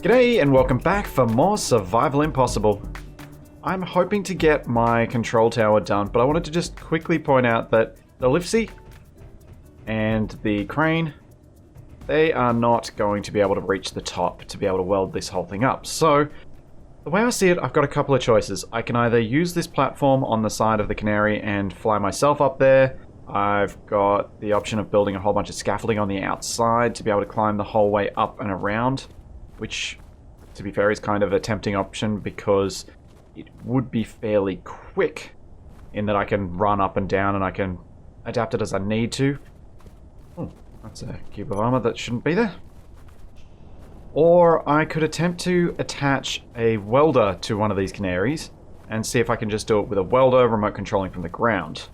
G'day and welcome back for more Survival Impossible. I'm hoping to get my control tower done, but I wanted to just quickly point out that the liftsy and the crane, they are not going to be able to reach the top to be able to weld this whole thing up. So, the way I see it, I've got a couple of choices. I can either use this platform on the side of the Canary and fly myself up there. I've got the option of building a whole bunch of scaffolding on the outside to be able to climb the whole way up and around, which, to be fair, is kind of a tempting option because it would be fairly quick in that I can run up and down and I can adapt it as I need to. Oh, that's a cube of armor that shouldn't be there. Or I could attempt to attach a welder to one of these Canaries and see if I can just do it with a welder remote controlling from the ground.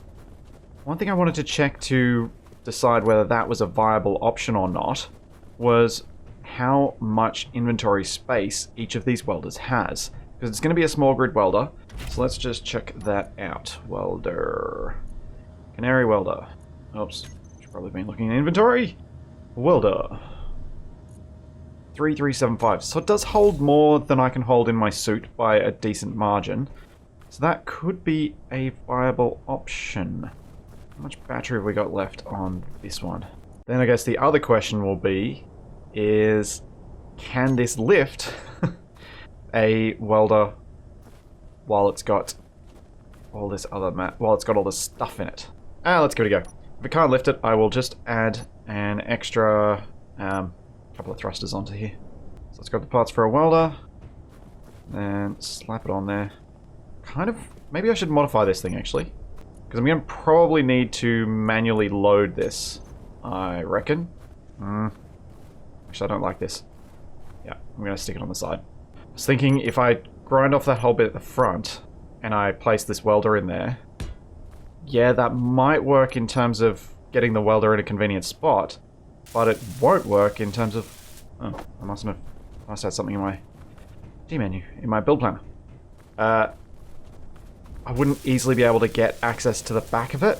One thing I wanted to check to decide whether that was a viable option or not was how much inventory space each of these welders has. Because it's going to be a small grid welder, so let's just check that out. Welder. Canary welder. Oops, should probably been looking in inventory. Welder. 3375. So it does hold more than I can hold in my suit by a decent margin. So that could be a viable option. How much battery have we got left on this one? Then I guess the other question will be, is can this lift a welder while it's got all this other while it's got all this stuff in it? Let's give it a go. If it can't lift it, I will just add an extra couple of thrusters onto here. So let's grab the parts for a welder and slap it on there. Maybe I should modify this thing actually, because I'm going to probably need to manually load this, I reckon. Actually, I don't like this. Yeah, I'm going to stick it on the side. I was thinking if I grind off that whole bit at the front and I place this welder in there, yeah, that might work in terms of getting the welder in a convenient spot, but it won't work in terms of... Oh, I must have something in my G menu, in my build planner. I wouldn't easily be able to get access to the back of it,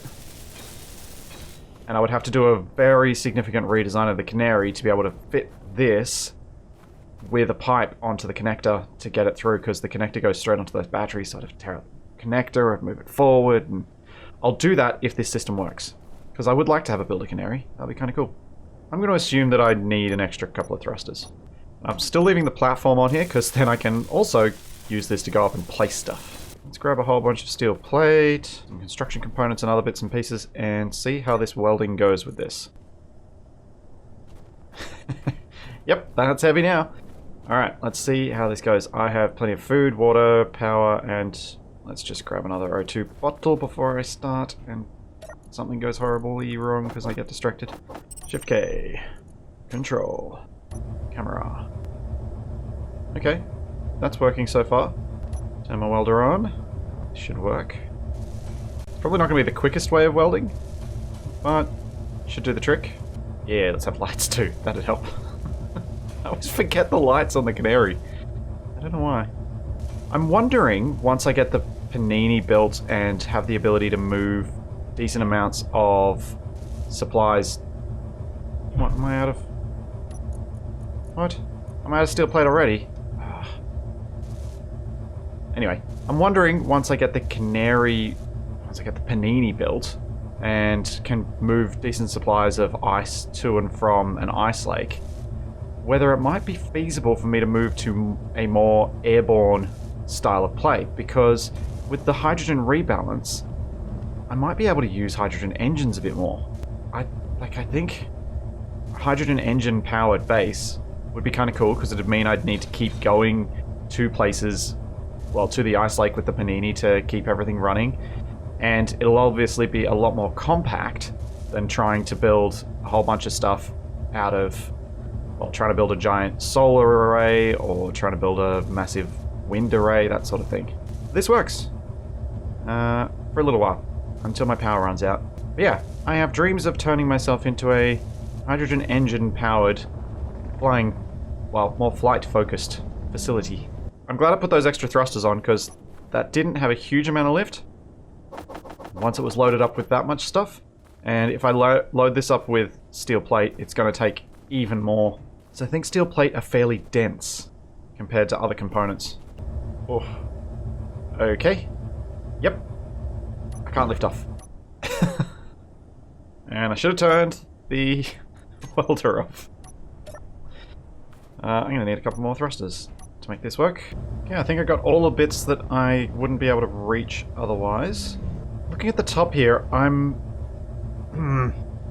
and I would have to do a very significant redesign of the Canary to be able to fit this with a pipe onto the connector to get it through, because the connector goes straight onto those batteries, so I'd have to tear out the connector and move it forward, and I'll do that if this system works, because I would like to have a builder Canary. That'd be kind of cool. I'm going to assume that I need an extra couple of thrusters. I'm still leaving the platform on here, because then I can also use this to go up and place stuff. Let's grab a whole bunch of steel plate, some construction components and other bits and pieces, and see how this welding goes with this. Yep, that's heavy now. Alright, let's see how this goes. I have plenty of food, water, power, and let's just grab another O2 bottle before I start, and something goes horribly wrong because I get distracted. Shift K. Control. Camera. Okay, that's working so far. Turn my welder on. Should work. It's probably not going to be the quickest way of welding, but should do the trick. Yeah, let's have lights too. That'd help. I always forget the lights on the Canary. I don't know why. I'm wondering, once I get the Panini built and have the ability to move decent amounts of supplies... What, am I out of... What? I'm out of steel plate already? Anyway, I'm wondering, once I get the Panini built and can move decent supplies of ice to and from an ice lake, whether it might be feasible for me to move to a more airborne style of play, because with the hydrogen rebalance, I might be able to use hydrogen engines a bit more. I think a hydrogen engine powered base would be kind of cool, because it would mean I'd need to keep going to places, well, to the ice lake with the Panini to keep everything running, and it'll obviously be a lot more compact than trying to build a whole bunch of stuff out of, well, trying to build a giant solar array or trying to build a massive wind array, that sort of thing. This works for a little while until my power runs out. But yeah, I have dreams of turning myself into a hydrogen engine powered flying, well, more flight focused facility. I'm glad I put those extra thrusters on, because that didn't have a huge amount of lift once it was loaded up with that much stuff. And if I load this up with steel plate, it's going to take even more. So I think steel plate are fairly dense. compared to other components. Oh. Okay. Yep. I can't lift off. And I should have turned the welder off. I'm going to need a couple more thrusters to make this work. Okay, I think I got all the bits that I wouldn't be able to reach otherwise. Looking at the top here, I'm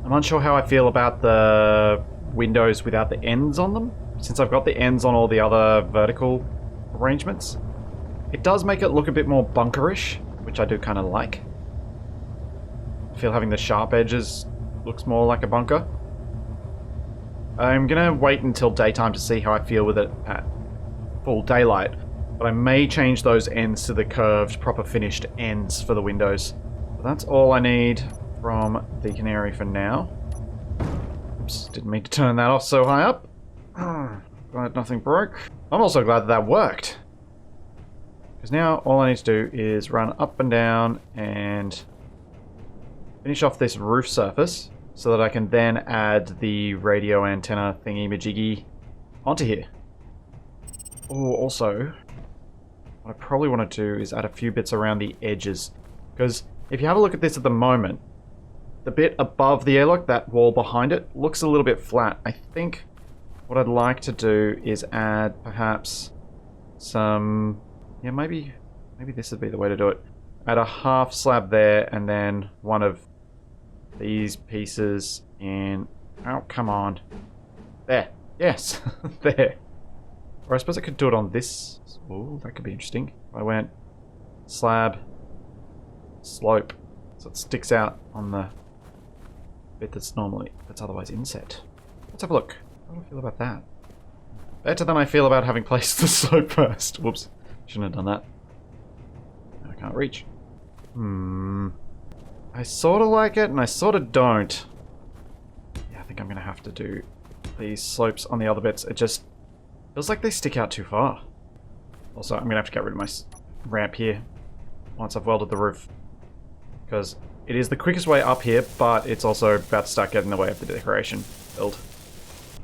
unsure how I feel about the windows without the ends on them, since I've got the ends on all the other vertical arrangements. It does make it look a bit more bunkerish, which I do kind of like. I feel having the sharp edges looks more like a bunker. I'm gonna wait until daytime to see how I feel with it at full daylight, but I may change those ends to the curved, proper finished ends for the windows. But that's all I need from the canary for now. Oops, didn't mean to turn that off so high up. Glad nothing broke. I'm also glad that worked. Because now all I need to do is run up and down and finish off this roof surface so that I can then add the radio antenna thingy-majiggy onto here. Oh, also, what I probably want to do is add a few bits around the edges. Because if you have a look at this at the moment, the bit above the airlock, that wall behind it, looks a little bit flat. I think what I'd like to do is add perhaps some... yeah, maybe this would be the way to do it. Add a half slab there and then one of these pieces in... oh, come on. There. Yes. There. Or I suppose I could do it on this. Oh, that could be interesting. I went slab, slope, so it sticks out on the bit that's otherwise inset. Let's have a look. How do I feel about that? Better than I feel about having placed the slope first. Whoops. Shouldn't have done that. I can't reach. I sort of like it and I sort of don't. Yeah, I think I'm going to have to do these slopes on the other bits. It just feels like they stick out too far. Also, I'm going to have to get rid of my ramp here once I've welded the roof. Because it is the quickest way up here, but it's also about to start getting in the way of the decoration build.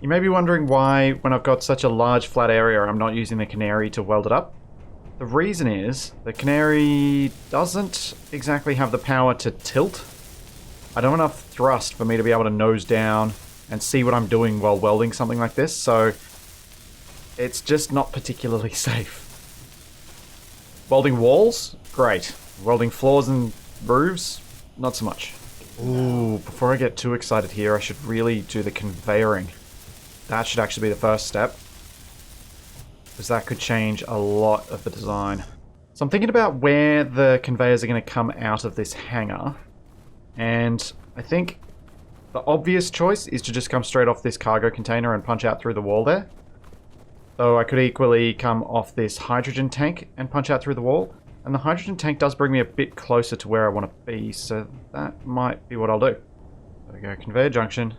You may be wondering why, when I've got such a large flat area, I'm not using the canary to weld it up. The reason is, the canary doesn't exactly have the power to tilt. I don't have enough thrust for me to be able to nose down and see what I'm doing while welding something like this, so it's just not particularly safe. Welding walls? Great. Welding floors and roofs? Not so much. Ooh, before I get too excited here, I should really do the conveyoring. That should actually be the first step. Because that could change a lot of the design. So I'm thinking about where the conveyors are going to come out of this hangar. And I think the obvious choice is to just come straight off this cargo container and punch out through the wall there. Though I could equally come off this hydrogen tank and punch out through the wall. And the hydrogen tank does bring me a bit closer to where I want to be, so that might be what I'll do. There we go, conveyor junction.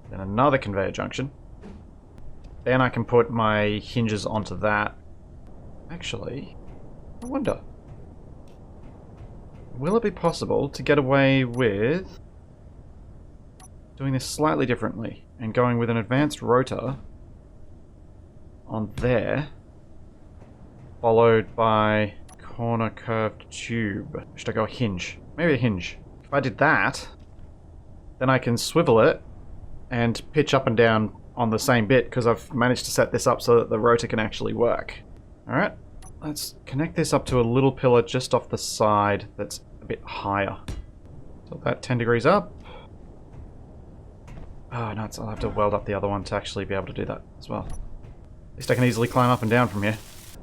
Then another conveyor junction. Then I can put my hinges onto that. Actually, I wonder. Will it be possible to get away with doing this slightly differently and going with an advanced rotor on there, followed by corner curved tube? Should I go a hinge? Maybe a hinge. If I did that, then I can swivel it and pitch up and down on the same bit, because I've managed to set this up so that the rotor can actually work. Alright, let's connect this up to a little pillar just off the side that's a bit higher. So that 10 degrees up. Oh, no, I'll have to weld up the other one to actually be able to do that as well. At least I can easily climb up and down from here.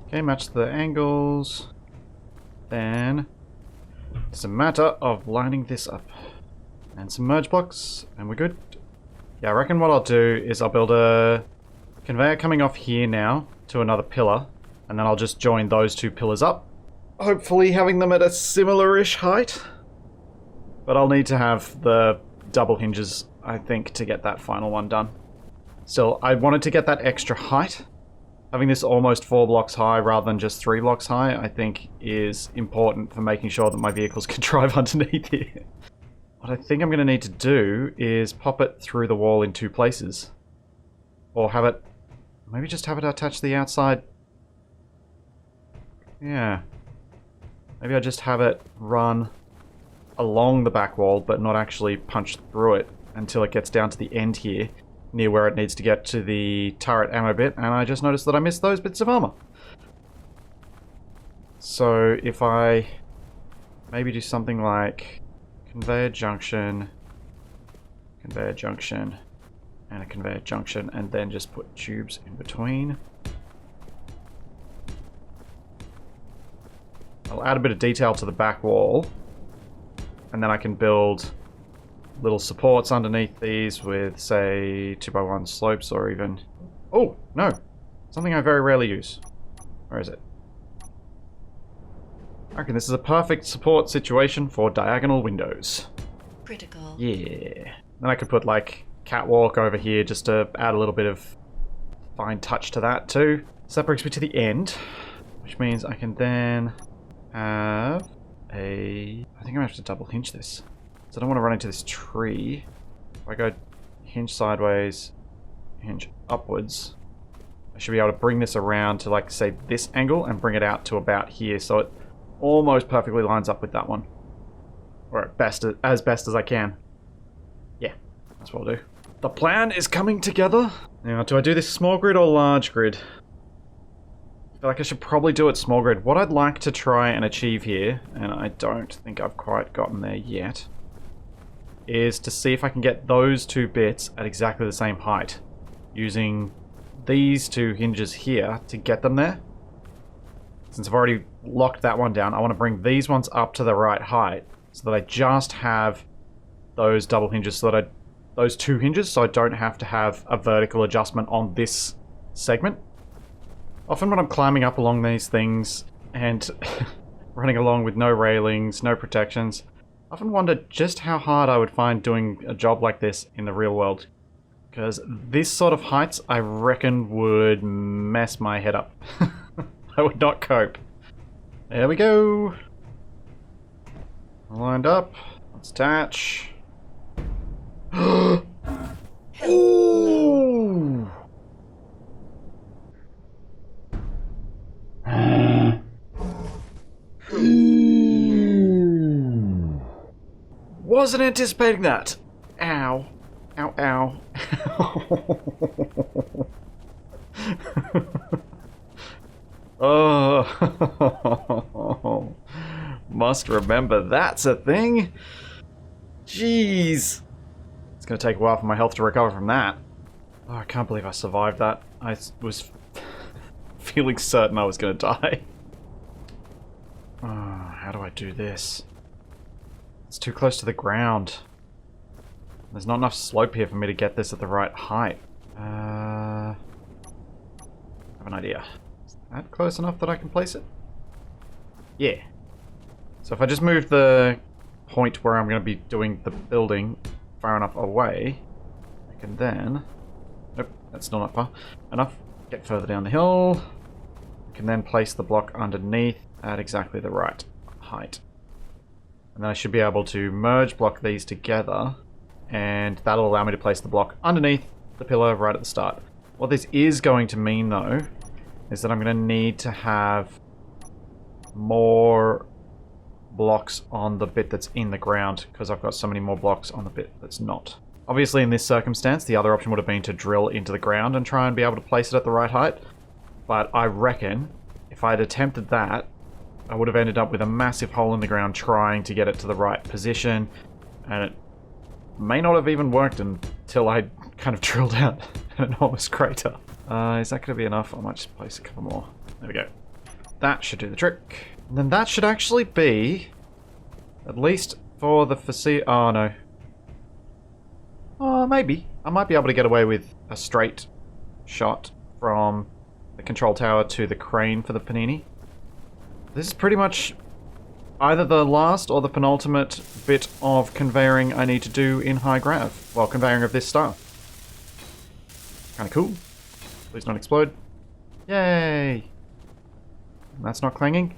Okay, match the angles. Then it's a matter of lining this up. And some merge blocks, and we're good. Yeah, I reckon what I'll do is I'll build a conveyor coming off here now to another pillar, and then I'll just join those two pillars up. Hopefully having them at a similar-ish height. But I'll need to have the double hinges, I think, to get that final one done. Still, I wanted to get that extra height. Having this almost 4 blocks high rather than just 3 blocks high, I think is important for making sure that my vehicles can drive underneath here. What I think I'm going to need to do is pop it through the wall in 2 places. Or have it... Maybe just have it attached to the outside. Yeah. Maybe I just have it run along the back wall, but not actually punch through it until it gets down to the end here, near where it needs to get to the turret ammo bit, and I just noticed that I missed those bits of armor. So if I maybe do something like conveyor junction, and a conveyor junction, and then just put tubes in between. I'll add a bit of detail to the back wall, and then I can build little supports underneath these with, say, 2x1 slopes, or even... Oh, no! Something I very rarely use. Where is it? I reckon this is a perfect support situation for diagonal windows. Critical. Yeah. Then I could put, like, catwalk over here just to add a little bit of fine touch to that, too. So that brings me to the end, which means I can then have a... I think I'm going to have to double hinge this. So I don't want to run into this tree. If I go hinge sideways, hinge upwards, I should be able to bring this around to, like, say, this angle and bring it out to about here, so it almost perfectly lines up with that one. Or at best, as best as I can. Yeah, that's what I'll do. The plan is coming together. Now, do I do this small grid or large grid? I feel like I should probably do it small grid. What I'd like to try and achieve here, and I don't think I've quite gotten there yet, is to see if I can get those two bits at exactly the same height, using these two hinges here to get them there. Since I've already locked that one down, I want to bring these ones up to the right height so that I just have those double hinges, so that those two hinges, so I don't have to have a vertical adjustment on this segment. Often when I'm climbing up along these things and running along with no railings, no protections, I often wonder just how hard I would find doing a job like this in the real world. Because this sort of heights, I reckon, would mess my head up. I would not cope. There we go. Lined up. Let's attach. Ooh. Wasn't anticipating that. Ow. Ow, ow. Oh. Must remember that's a thing. Jeez. It's going to take a while for my health to recover from that. Oh, I can't believe I survived that. I was feeling certain I was going to die. Oh, how do I do this? It's too close to the ground. There's not enough slope here for me to get this at the right height. I have an idea. Is that close enough that I can place it? Yeah. So if I just move the point where I'm going to be doing the building far enough away, I can then... Nope, that's still not far enough. Get further down the hill. I can then place the block underneath at exactly the right height. And then I should be able to merge block these together, and that'll allow me to place the block underneath the pillar right at the start. What this is going to mean, though, is that I'm going to need to have more blocks on the bit that's in the ground, because I've got so many more blocks on the bit that's not. Obviously, in this circumstance, the other option would have been to drill into the ground and try and be able to place it at the right height. But I reckon if I'd attempted that, I would have ended up with a massive hole in the ground trying to get it to the right position, and it may not have even worked until I kind of drilled out an enormous crater. Is that going to be enough? I might just place a couple more. There we go. That should do the trick. And then that should actually be, at least for the oh no. Oh, maybe. I might be able to get away with a straight shot from the control tower to the crane for the Panini. This is pretty much either the last or the penultimate bit of conveying I need to do in high grav. Well, conveying of this style. Kinda cool. Please don't explode. Yay! That's not clanging?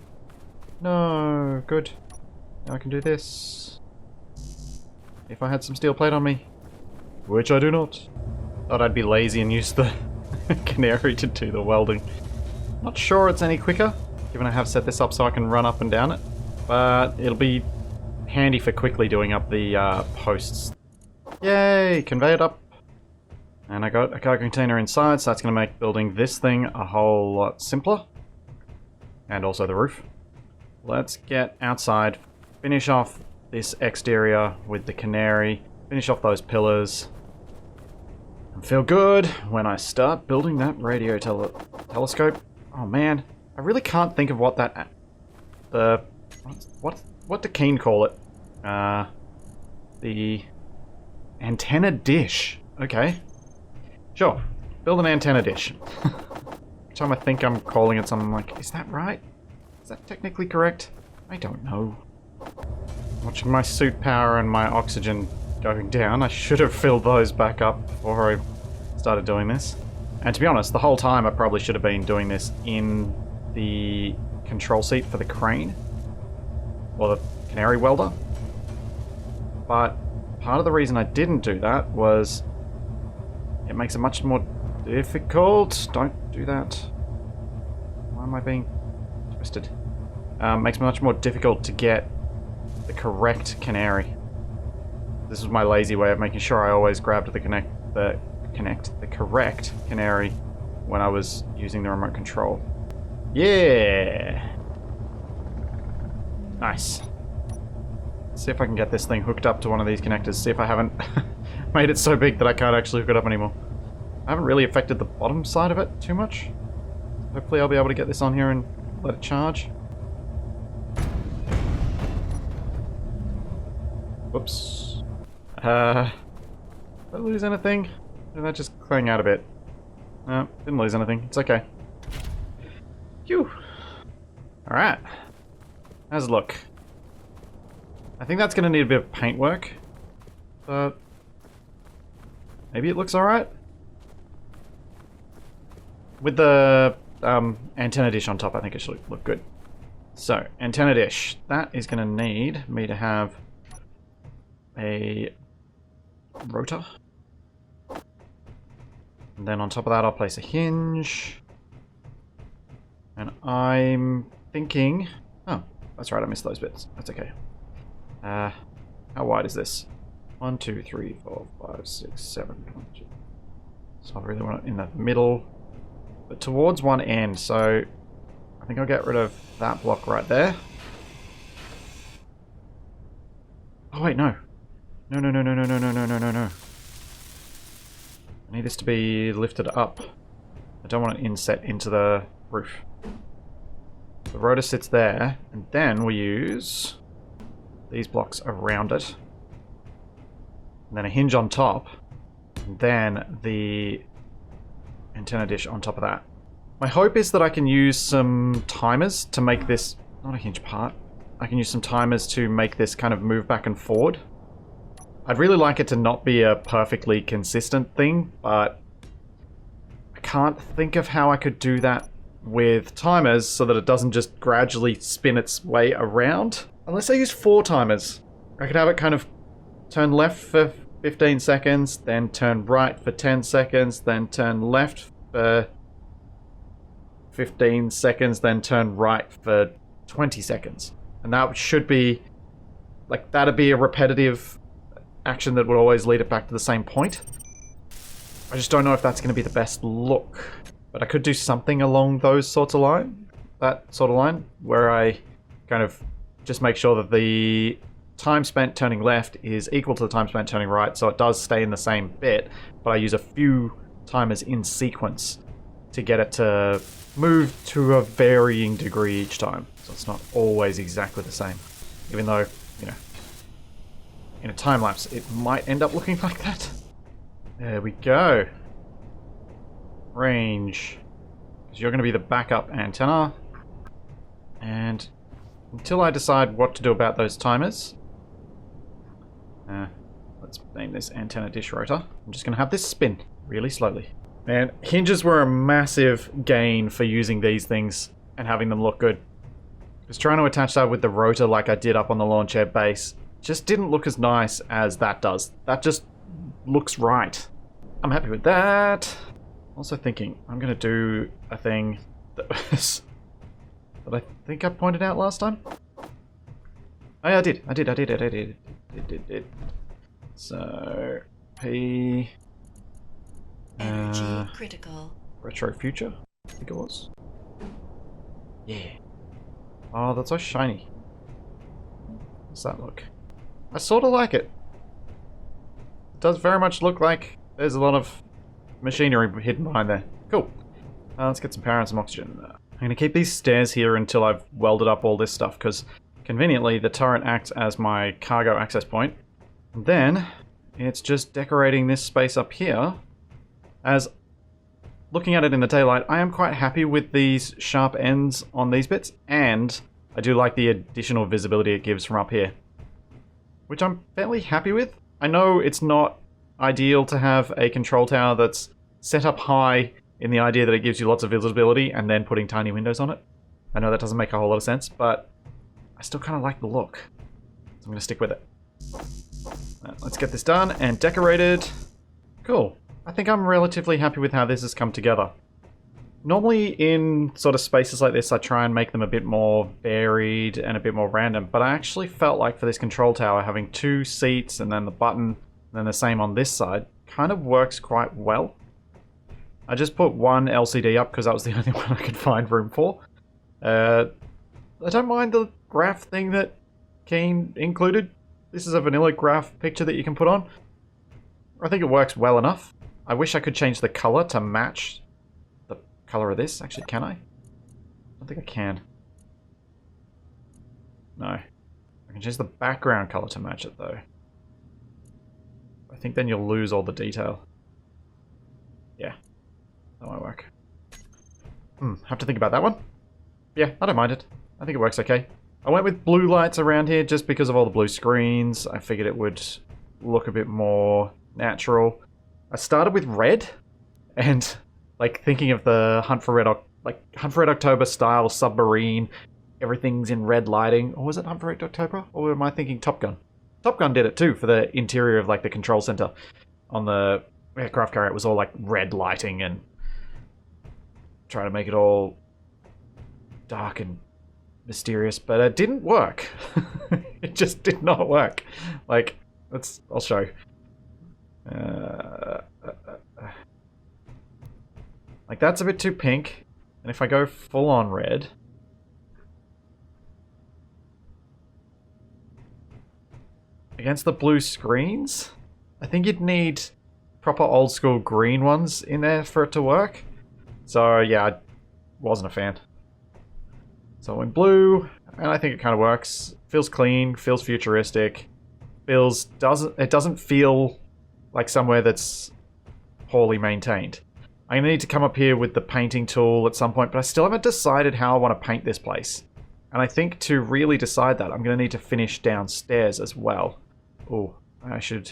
No, good. Now I can do this. If I had some steel plate on me. Which I do not. Thought I'd be lazy and use the canary to do the welding. Not sure it's any quicker, given I have set this up so I can run up and down it. But it'll be handy for quickly doing up the posts. Yay! Convey it up. And I got a cargo container inside, so that's going to make building this thing a whole lot simpler. And also the roof. Let's get outside, finish off this exterior with the canary, finish off those pillars, and feel good when I start building that radio telescope. Oh man, I really can't think of what that... What do Keen call it? The antenna dish. Okay. Sure. Build an antenna dish. Every time I think I'm calling it something, I'm like, is that right? Is that technically correct? I don't know. Watching my suit power and my oxygen going down, I should have filled those back up before I started doing this. And to be honest, the whole time I probably should have been doing this in the control seat for the crane. Or the canary welder. But part of the reason I didn't do that was it makes it much more difficult. Don't do that. Why am I being twisted? Makes it much more difficult to get the correct canary. This is my lazy way of making sure I always grabbed the correct canary when I was using the remote control. Yeah. Nice. See if I can get this thing hooked up to one of these connectors. See if I haven't made it so big that I can't actually hook it up anymore. I haven't really affected the bottom side of it too much. Hopefully I'll be able to get this on here and let it charge. Whoops. Did I lose anything? Did that just clang out a bit? No, didn't lose anything. It's okay. Phew. Alright. How's it look? I think that's going to need a bit of paint work, but maybe it looks alright. With the antenna dish on top, I think it should look good. So, antenna dish. That is going to need me to have a rotor. And then on top of that, I'll place a hinge. And I'm thinking... Oh, that's right, I missed those bits. That's okay. How wide is this? 1, 2, 3, 4, 5, 6, 7, 8. So I really want it in the middle, but towards one end. So I think I'll get rid of that block right there. Oh wait, no. No, no, no, no, no, no, no, no, no, no, no. I need this to be lifted up. I don't want it inset into the roof. The rotor sits there, and then we use these blocks around it. And then a hinge on top. And then the antenna dish on top of that. My hope is that I can use some timers to make this... Not a hinge part. I can use some timers to make this kind of move back and forward. I'd really like it to not be a perfectly consistent thing, but I can't think of how I could do that with timers so that it doesn't just gradually spin its way around. Unless I use 4 timers. I could have it kind of turn left for 15 seconds, then turn right for 10 seconds, then turn left for 15 seconds, then turn right for 20 seconds. And that should be... like, that'd be a repetitive action that would always lead it back to the same point. I just don't know if that's going to be the best look. But I could do something along those sorts of line. That sort of line, where I kind of just make sure that the time spent turning left is equal to the time spent turning right, so it does stay in the same bit, but I use a few timers in sequence to get it to move to a varying degree each time. So it's not always exactly the same. Even though, you know, in a time lapse, it might end up looking like that. There we go. Range. Because you're going to be the backup antenna. And until I decide what to do about those timers, let's name this antenna dish rotor. I'm just going to have this spin really slowly. Man, hinges were a massive gain for using these things and having them look good. Because trying to attach that with the rotor like I did up on the launch air base just didn't look as nice as that does. That just looks right. I'm happy with that. Also thinking, I'm going to do a thing that was... that I think I pointed out last time. Oh yeah, I did. So, P... Energy critical. Retro Future, I think it was. Yeah. Oh, that's so shiny. What's that look? I sort of like it. It does very much look like there's a lot of machinery hidden behind there. Cool. Let's get some power and some oxygen. I'm going to keep these stairs here until I've welded up all this stuff, because conveniently the turret acts as my cargo access point. And then it's just decorating this space up here. As looking at it in the daylight, I am quite happy with these sharp ends on these bits, and I do like the additional visibility it gives from up here, which I'm fairly happy with. I know it's not ideal to have a control tower that's set up high in the idea that it gives you lots of visibility and then putting tiny windows on it. I know that doesn't make a whole lot of sense, but I still kind of like the look, so I'm going to stick with it. Let's get this done and decorated. Cool. I think I'm relatively happy with how this has come together. Normally in sort of spaces like this, I try and make them a bit more varied and a bit more random, but I actually felt like for this control tower, having 2 seats and then the button, and then the same on this side, kind of works quite well. I just put one LCD up because that was the only one I could find room for. I don't mind the graph thing that Keen included. This is a vanilla graph picture that you can put on. I think it works well enough. I wish I could change the color to match the color of this. Actually, can I? I don't think I can. No. I can change the background color to match it, though. I think then you'll lose all the detail. Yeah. That won't work. Have to think about that one. Yeah, I don't mind it. I think it works okay. I went with blue lights around here just because of all the blue screens. I figured it would look a bit more natural. I started with red, and like thinking of the Hunt for Red October style submarine, everything's in red lighting. Or was it Hunt for Red October? Or am I thinking Top Gun? Top Gun did it too for the interior of like the control center on the aircraft carrier. It was all like red lighting and trying to make it all dark and mysterious, but it didn't work. It just did not work. Like, I'll show. Like that's a bit too pink, and if I go full on red, against the blue screens, I think you'd need proper old school green ones in there for it to work. So yeah, I wasn't a fan. So in blue, and I think it kind of works. Feels clean, feels futuristic, it doesn't feel like somewhere that's poorly maintained. I'm going to need to come up here with the painting tool at some point, but I still haven't decided how I want to paint this place. And I think to really decide that, I'm going to need to finish downstairs as well. Oh, I should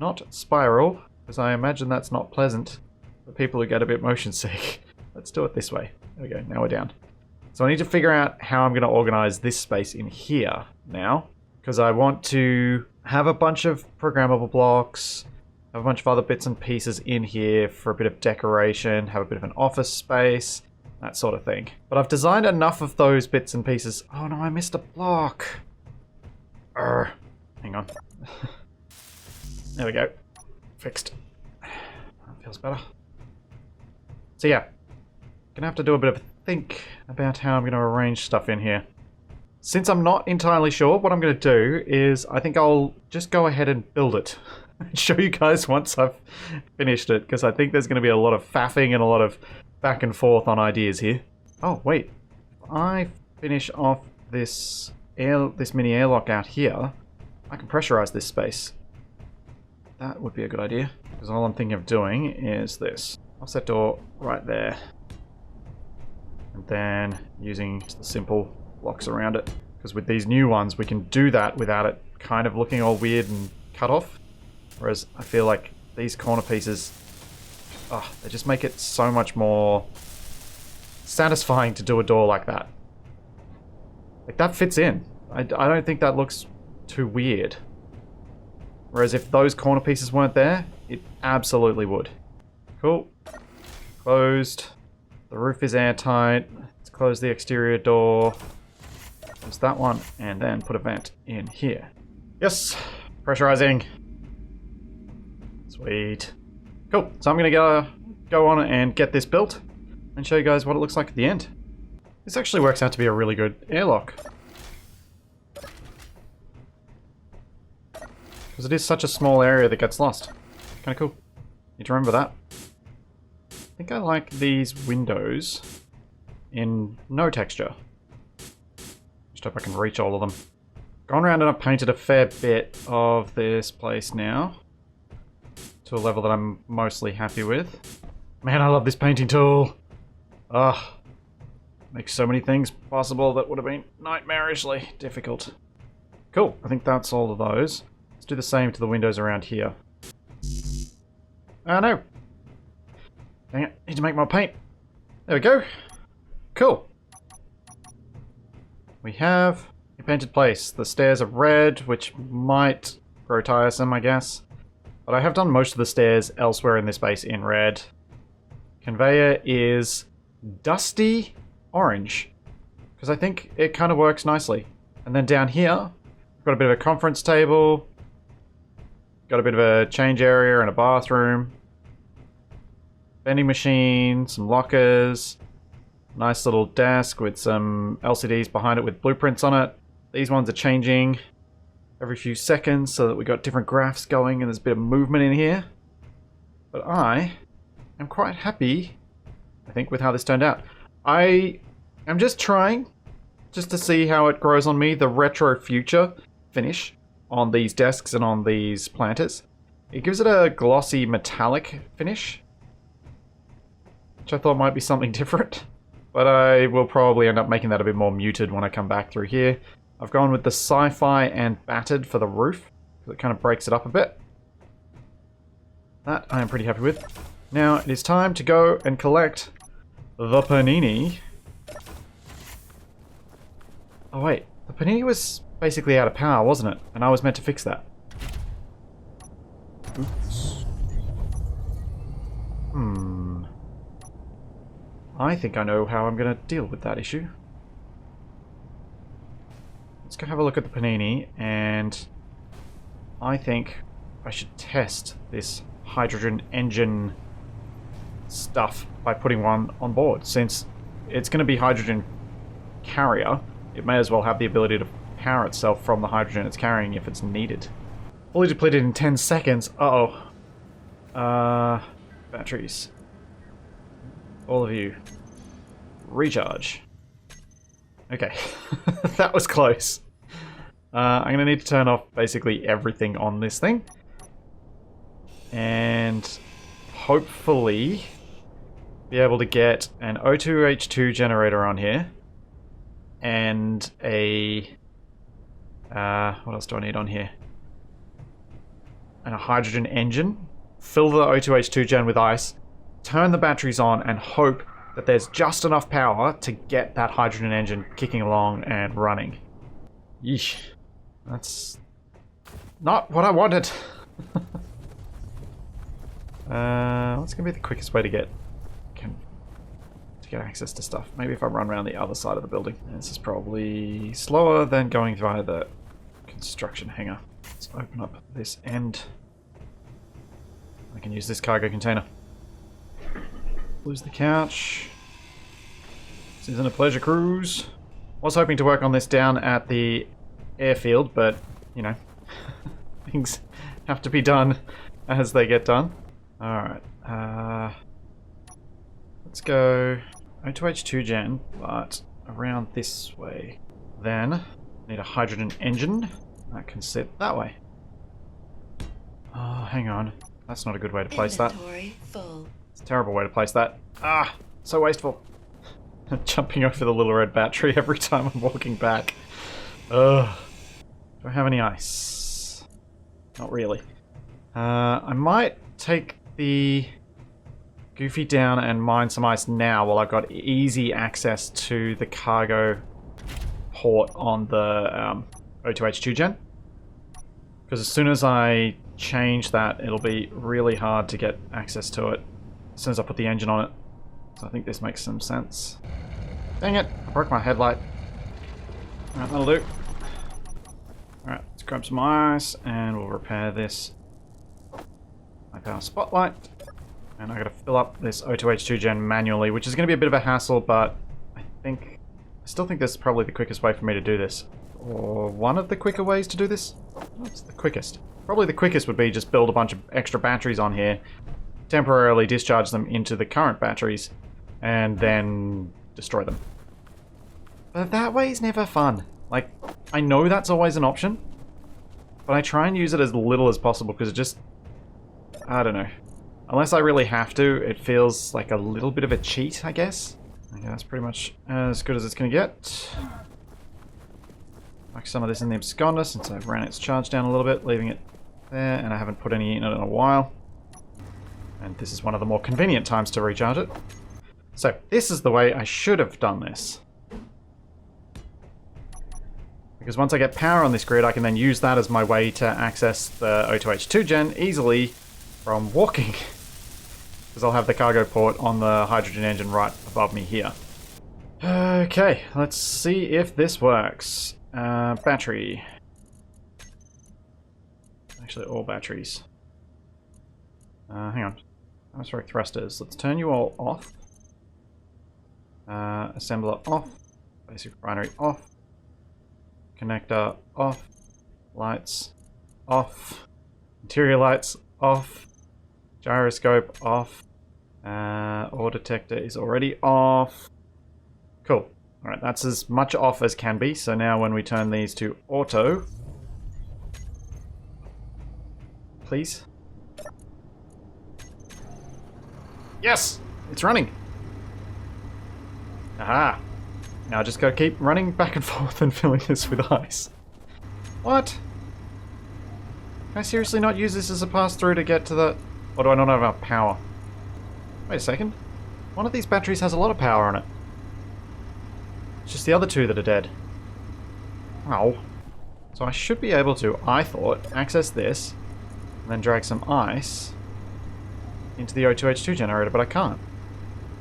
not spiral, because I imagine that's not pleasant for people who get a bit motion sick. Let's do it this way. There we go, now we're down. So I need to figure out how I'm going to organize this space in here now, because I want to have a bunch of programmable blocks, have a bunch of other bits and pieces in here for a bit of decoration, have a bit of an office space, that sort of thing. But I've designed enough of those bits and pieces. Oh no, I missed a block. Hang on. There we go. Fixed. That feels better. So yeah, gonna have to do a bit of a think about how I'm going to arrange stuff in here. Since I'm not entirely sure, what I'm going to do is I think I'll just go ahead and build it. Show you guys once I've finished it, because I think there's going to be a lot of faffing and a lot of back and forth on ideas here. Oh, wait. If I finish off this mini airlock out here, I can pressurize this space. That would be a good idea, because all I'm thinking of doing is this. Offset door right there. And then using the simple blocks around it. Because with these new ones, we can do that without it kind of looking all weird and cut off. Whereas I feel like these corner pieces, they just make it so much more satisfying to do a door like that. Like, that fits in. I don't think that looks too weird. Whereas if those corner pieces weren't there, it absolutely would. Cool. Closed. The roof is airtight. Let's close the exterior door. Close that one, and then put a vent in here. Yes! Pressurizing. Sweet. Cool. So I'm going to go on and get this built and show you guys what it looks like at the end. This actually works out to be a really good airlock. Because it is such a small area that gets lost. Kind of cool. Need to remember that. I think I like these windows in no texture. Just hope I can reach all of them. Gone around and I've painted a fair bit of this place now. To a level that I'm mostly happy with. Man, I love this painting tool. Ugh. Makes so many things possible that would have been nightmarishly difficult. Cool. I think that's all of those. Let's do the same to the windows around here. Oh no. Dang it. Need to make more paint. There we go. Cool. We have a painted place. The stairs are red, which might grow tiresome, I guess. But I have done most of the stairs elsewhere in this base in red. Conveyor is dusty orange, because I think it kind of works nicely. And then down here, we've got a bit of a conference table, got a bit of a change area and a bathroom, vending machine, some lockers, nice little desk with some LCDs behind it with blueprints on it. These ones are changing every few seconds so that we've got different graphs going and there's a bit of movement in here. But I am quite happy, I think, with how this turned out. I am just trying just to see how it grows on me, the retro future finish on these desks and on these planters. It gives it a glossy metallic finish, which I thought might be something different, but I will probably end up making that a bit more muted when I come back through here. I've gone with the sci-fi and battered for the roof, because it kind of breaks it up a bit. That I am pretty happy with. Now it is time to go and collect the Panini. Oh wait, the Panini was basically out of power, wasn't it? And I was meant to fix that. Oops. I think I know how I'm going to deal with that issue. Let's go have a look at the Panini, and I think I should test this hydrogen engine stuff by putting one on board. Since it's going to be hydrogen carrier, it may as well have the ability to power itself from the hydrogen it's carrying if it's needed. Fully depleted in 10 seconds. Batteries. All of you. Recharge. Okay. That was close. I'm going to need to turn off basically everything on this thing. And hopefully be able to get an O2H2 generator on here. And a... what else do I need on here? And a hydrogen engine. Fill the O2H2 gen with ice. Turn the batteries on and hope that there's just enough power to get that hydrogen engine kicking along and running. Yeesh. That's not what I wanted. What's going to be the quickest way to get access to stuff? Maybe if I run around the other side of the building. This is probably slower than going via the construction hangar. Let's open up this end. I can use this cargo container. Lose the couch. This isn't a pleasure cruise. Was hoping to work on this down at the airfield, but, you know, things have to be done as they get done. Alright, let's go O2H2 gen, but around this way. Then, need a hydrogen engine that can sit that way. Oh, hang on. That's not a good way to place that. Full. It's a terrible way to place that. Ah, so wasteful. I'm jumping over the little red battery every time I'm walking back. Ugh. Do I have any ice? Not really. I might take the Goofy down and mine some ice now while I've got easy access to the cargo port on the O2H2 gen. Because as soon as I change that, it'll be really hard to get access to it as soon as I put the engine on it. So I think this makes some sense. Dang it, I broke my headlight. Alright, that'll do. Alright, let's grab some ice and we'll repair this. My power spotlight. And I gotta fill up this O2H2 gen manually, which is gonna be a bit of a hassle, but I still think this is probably the quickest way for me to do this. Or one of the quicker ways to do this? What's the quickest? Probably the quickest would be just build a bunch of extra batteries on here, temporarily discharge them into the current batteries, and then destroy them. But that way is never fun. Like, I know that's always an option, but I try and use it as little as possible because it just... I don't know. Unless I really have to, it feels like a little bit of a cheat, I guess. Okay, that's pretty much as good as it's going to get. Like some of this in the absconder since I ran its charge down a little bit, leaving it there, and I haven't put any in it in a while. And this is one of the more convenient times to recharge it. So, this is the way I should have done this. Because once I get power on this grid, I can then use that as my way to access the O2H2 gen easily from walking. Because I'll have the cargo port on the hydrogen engine right above me here. Okay, let's see if this works. Battery. Actually, all batteries. Hang on. Atmospheric thrusters. Let's turn you all off. Assembler off. Basic refinery off. Connector off. Lights off. Interior lights off. Gyroscope off. Ore detector is already off. Cool. Alright, that's as much off as can be. So now when we turn these to auto... Please? Yes! It's running! Aha! Now I just gotta keep running back and forth and filling this with ice. What? Can I seriously not use this as a pass-through to get to the... Or do I not have enough power? Wait a second. One of these batteries has a lot of power on it. It's just the other two that are dead. Oh. So I should be able to, I thought, access this, and then drag some ice into the O2H2 generator, but I can't.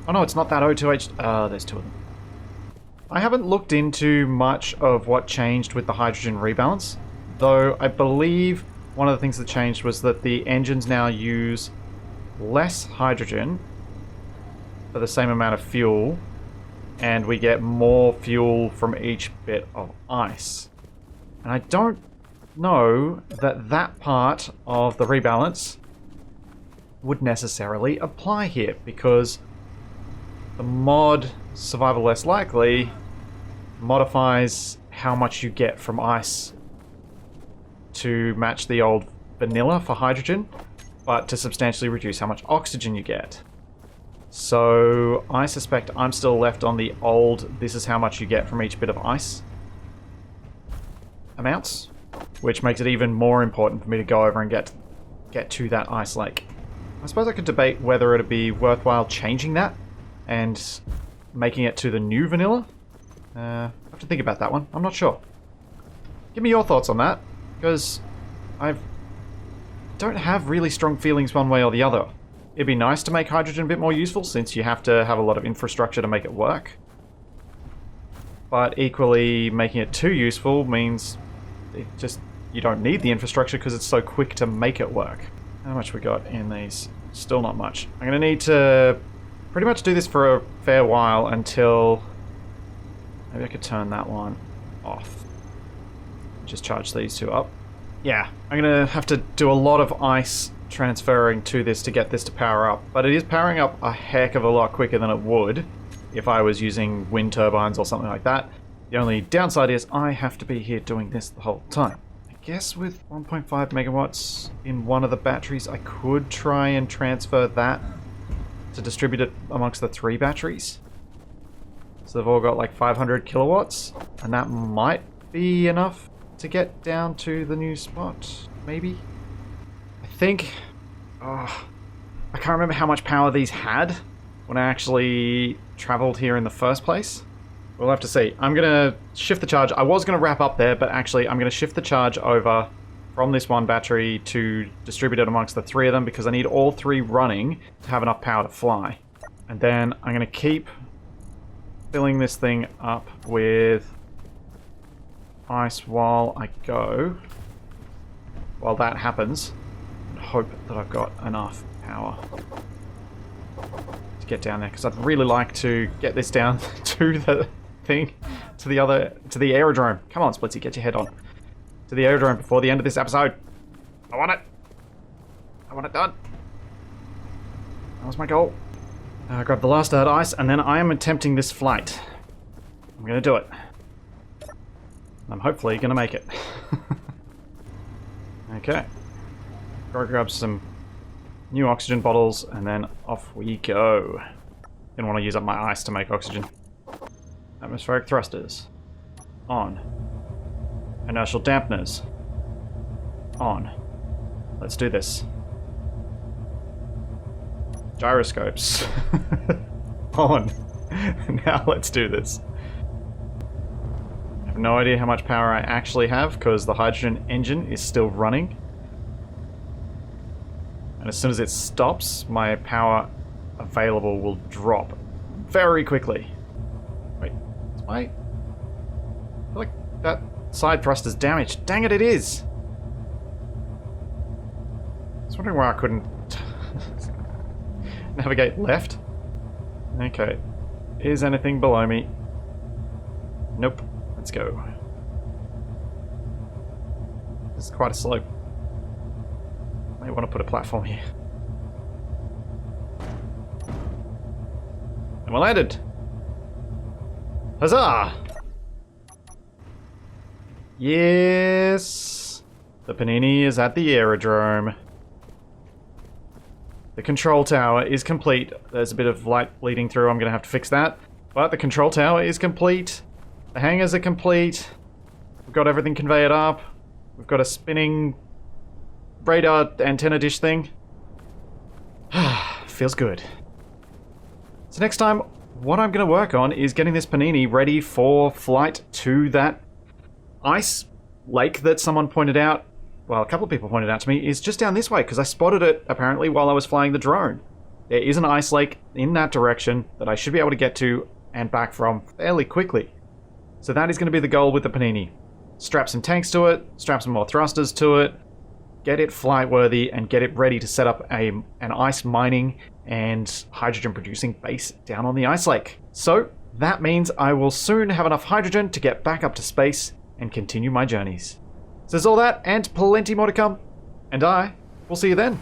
Oh no, it's not that O2H... there's two of them. I haven't looked into much of what changed with the hydrogen rebalance, though I believe one of the things that changed was that the engines now use less hydrogen for the same amount of fuel, and we get more fuel from each bit of ice. And I don't know that that part of the rebalance would necessarily apply here, because the mod Survival Less Likely modifies how much you get from ice to match the old vanilla for hydrogen, but to substantially reduce how much oxygen you get. So I suspect I'm still left on the old this is how much you get from each bit of ice amounts, which makes it even more important for me to go over and get to that ice lake. I suppose I could debate whether it'd be worthwhile changing that and making it to the new vanilla. I have to think about that one. I'm not sure. Give me your thoughts on that, because I don't have really strong feelings one way or the other. It'd be nice to make hydrogen a bit more useful, since you have to have a lot of infrastructure to make it work. But equally, making it too useful means you don't need the infrastructure because it's so quick to make it work. How much we got in these? Still not much. I'm going to need to pretty much do this for a fair while until... Maybe I could turn that one off. Just charge these two up. Yeah, I'm going to have to do a lot of ice transferring to this to get this to power up, but it is powering up a heck of a lot quicker than it would if I was using wind turbines or something like that. The only downside is I have to be here doing this the whole time. I guess with 1.5 megawatts in one of the batteries, I could try and transfer that to distribute it amongst the 3 batteries. So they've all got like 500 kilowatts, and that might be enough to get down to the new spot, maybe? I think... I can't remember how much power these had when I actually traveled here in the first place. We'll have to see. I'm going to shift the charge. I was going to wrap up there, but actually I'm going to shift the charge over from this one battery to distribute it amongst the 3 of them, because I need all 3 running to have enough power to fly. And then I'm going to keep filling this thing up with ice while I go. While that happens. And hope that I've got enough power to get down there. Because I'd really like to get this down to the thing. To the aerodrome. Come on, Splitsy, get your head on. To the aerodrome before the end of this episode. I want it. I want it done. That was my goal. Grab the last ice, and then I am attempting this flight. I'm going to do it. I'm hopefully going to make it. Okay. Gotta grab some new oxygen bottles, and then off we go. Didn't want to use up my ice to make oxygen. Atmospheric thrusters. On. Inertial dampeners. On. Let's do this. Gyroscopes. On. Now let's do this. I have no idea how much power I actually have because the hydrogen engine is still running. And as soon as it stops, my power available will drop very quickly. Wait, is my... I feel like that side thrust is damaged. Dang it, it is! I was wondering why I couldn't navigate left. Okay. Is anything below me? Nope. Let's go. This is quite a slope. Might want to put a platform here. And we landed! Huzzah! Yes! The Panini is at the aerodrome. The control tower is complete. There's a bit of light bleeding through. I'm going to have to fix that. But the control tower is complete. The hangars are complete. We've got everything conveyed up. We've got a spinning radar antenna dish thing. Feels good. So next time, what I'm going to work on is getting this Panini ready for flight to that ice lake that someone pointed out. Well, a couple of people pointed out to me, is just down this way, because I spotted it, apparently, while I was flying the drone. There is an ice lake in that direction that I should be able to get to and back from fairly quickly. So that is going to be the goal with the Panini. Strap some tanks to it, strap some more thrusters to it, get it flight-worthy, and get it ready to set up an ice mining and hydrogen-producing base down on the ice lake. So, that means I will soon have enough hydrogen to get back up to space and continue my journeys. So there's all that, and plenty more to come. And I will see you then.